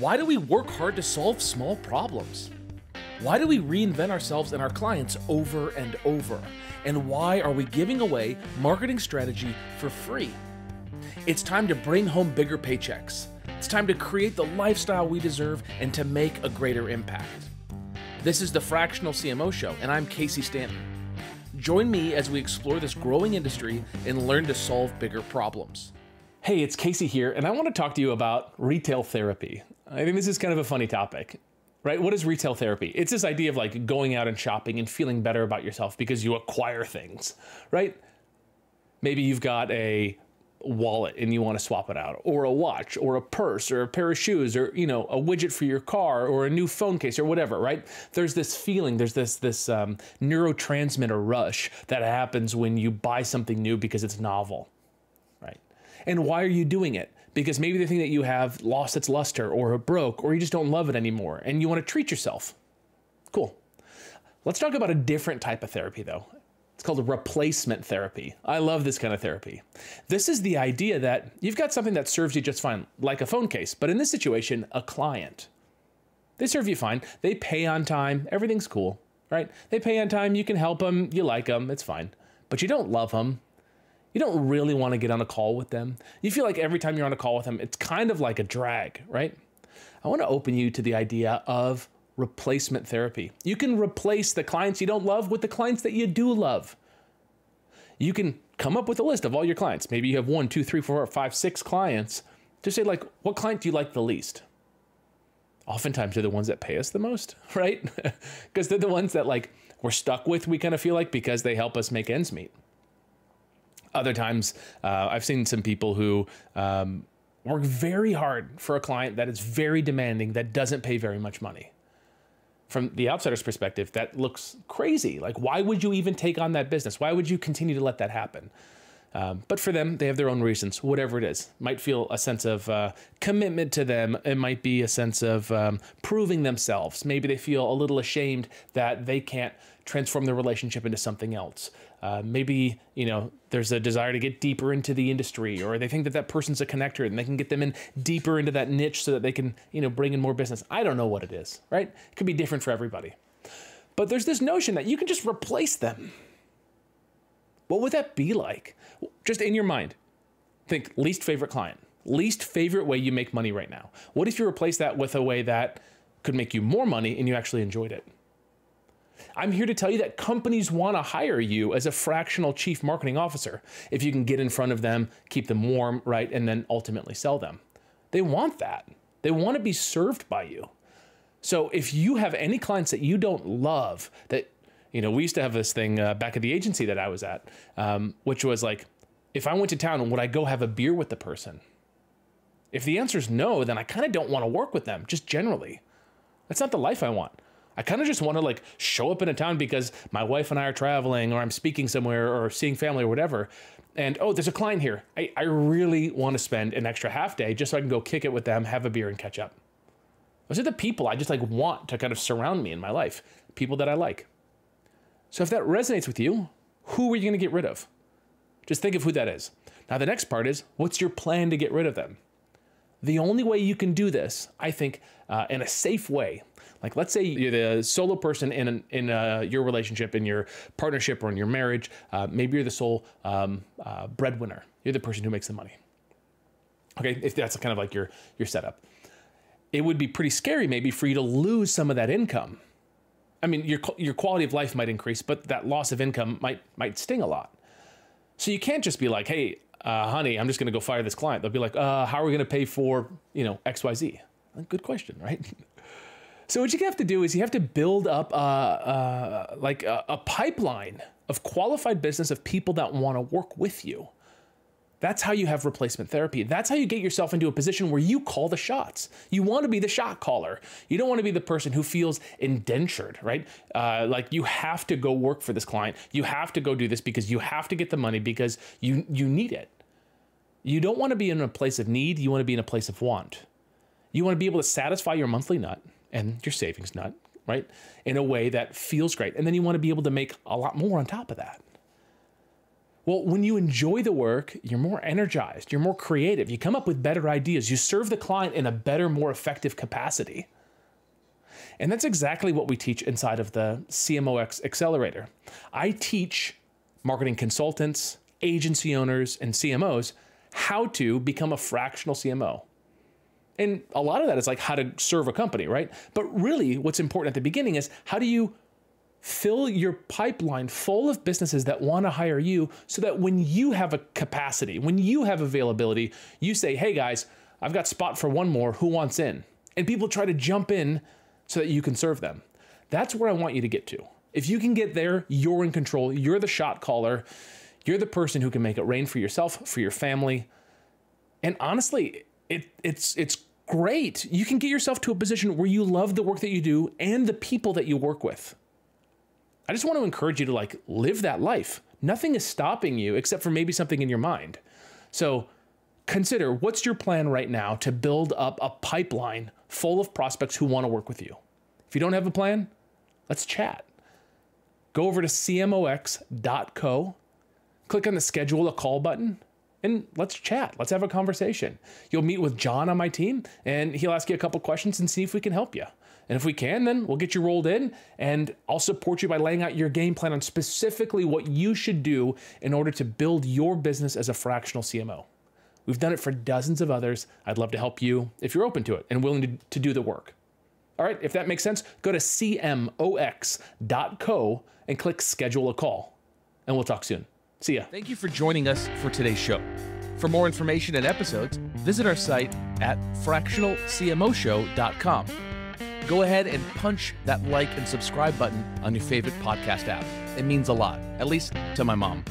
Why do we work hard to solve small problems? Why do we reinvent ourselves and our clients over and over? And why are we giving away marketing strategy for free? It's time to bring home bigger paychecks. It's time to create the lifestyle we deserve and to make a greater impact. This is the Fractional CMO Show, and I'm Casey Stanton. Join me as we explore this growing industry and learn to solve bigger problems. Hey, it's Casey here, and I want to talk to you about retail therapy. I think this is kind of a funny topic, right? What is retail therapy? It's this idea of like going out and shopping and feeling better about yourself because you acquire things, right? Maybe you've got a wallet and you want to swap it out, or a watch, or a purse, or a pair of shoes, or a widget for your car, or a new phone case, or whatever, right? There's this feeling, there's this neurotransmitter rush that happens when you buy something new because it's novel, right? And why are you doing it? Because maybe the thing that you have lost its luster, or broke, or you just don't love it anymore, and you want to treat yourself. Cool. Let's talk about a different type of therapy though. It's called replacement therapy. I love this kind of therapy. This is the idea that you've got something that serves you just fine, like a phone case, but in this situation, a client. They serve you fine. They pay on time. Everything's cool, right? They pay on time. You can help them. You like them. It's fine. But you don't love them. You don't really want to get on a call with them. You feel like every time you're on a call with them, it's kind of like a drag, right? I want to open you to the idea of replacement therapy. You can replace the clients you don't love with the clients that you do love. You can come up with a list of all your clients. Maybe you have 1, 2, 3, 4, 5, 6 clients. Just say like, what client do you like the least? Oftentimes they're the ones that pay us the most, right? Because they're the ones that like we're stuck with, we kind of feel like, because they help us make ends meet. Other times, I've seen some people who work very hard for a client that is very demanding, that doesn't pay very much money. From the outsider's perspective, that looks crazy. Like, why would you even take on that business? Why would you continue to let that happen? But for them, they have their own reasons, whatever it is. Might feel a sense of commitment to them. It might be a sense of proving themselves. Maybe they feel a little ashamed that they can't transform their relationship into something else. Maybe, there's a desire to get deeper into the industry, or they think that that person's a connector and they can get them in deeper into that niche so that they can, bring in more business. I don't know what it is, right? It could be different for everybody. But there's this notion that you can just replace them. What would that be like? Just in your mind, think least favorite client, least favorite way you make money right now. What if you replace that with a way that could make you more money and you actually enjoyed it? I'm here to tell you that companies want to hire you as a fractional chief marketing officer if you can get in front of them, keep them warm, right, and then ultimately sell them. They want that. They want to be served by you. So if you have any clients that you don't love, that we used to have this thing back at the agency that I was at, which was like, if I went to town, would I go have a beer with the person? If the answer is no, then I kind of don't want to work with them, just generally. That's not the life I want. I kind of just want to like show up in a town because my wife and I are traveling, or I'm speaking somewhere, or seeing family or whatever. And, oh, there's a client here. I really want to spend an extra half day just so I can go kick it with them, have a beer and catch up. Those are the people I just like want to kind of surround me in my life, people that I like. So if that resonates with you, who are you going to get rid of? Just think of who that is. Now, the next part is, what's your plan to get rid of them? The only way you can do this, I think, in a safe way, like let's say you're the solo person in your relationship, in your partnership, or in your marriage. Maybe you're the sole breadwinner. You're the person who makes the money. Okay, if that's kind of like your setup. It would be pretty scary maybe for you to lose some of that income. I mean, your quality of life might increase, but that loss of income might sting a lot. So you can't just be like, hey, honey, I'm just going to go fire this client. They'll be like, how are we going to pay for, X, Y, Z? Good question, right? So what you have to do is you have to build up a pipeline of qualified business of people that want to work with you. That's how you have replacement therapy. That's how you get yourself into a position where you call the shots. You want to be the shot caller. You don't want to be the person who feels indentured, right? Like you have to go work for this client. You have to go do this because you have to get the money because you need it. You don't want to be in a place of need. You want to be in a place of want. You want to be able to satisfy your monthly nut and your savings nut, right? In a way that feels great. And then you want to be able to make a lot more on top of that. Well, when you enjoy the work, you're more energized, you're more creative, you come up with better ideas, you serve the client in a better, more effective capacity. And that's exactly what we teach inside of the CMOX Accelerator. I teach marketing consultants, agency owners, and CMOs how to become a fractional CMO. And a lot of that is like how to serve a company, right? But really what's important at the beginning is how do you fill your pipeline full of businesses that want to hire you so that when you have a capacity, when you have availability, you say, hey guys, I've got spot for one more, who wants in? And people try to jump in so that you can serve them. That's where I want you to get to. If you can get there, you're in control. You're the shot caller. You're the person who can make it rain for yourself, for your family. And honestly, it's great. You can get yourself to a position where you love the work that you do and the people that you work with. I just want to encourage you to like live that life. Nothing is stopping you except for maybe something in your mind. So consider, what's your plan right now to build up a pipeline full of prospects who want to work with you? If you don't have a plan, let's chat. Go over to cmox.co, click on the schedule a call button, and let's chat. Let's have a conversation. You'll meet with John on my team, and he'll ask you a couple questions and see if we can help you. And if we can, then we'll get you rolled in, and I'll support you by laying out your game plan on specifically what you should do in order to build your business as a fractional CMO. We've done it for dozens of others. I'd love to help you if you're open to it and willing to do the work. All right, if that makes sense, go to cmox.co and click schedule a call, and we'll talk soon. See ya. Thank you for joining us for today's show. For more information and episodes, visit our site at fractionalcmoshow.com. Go ahead and punch that like and subscribe button on your favorite podcast app. It means a lot, at least to my mom.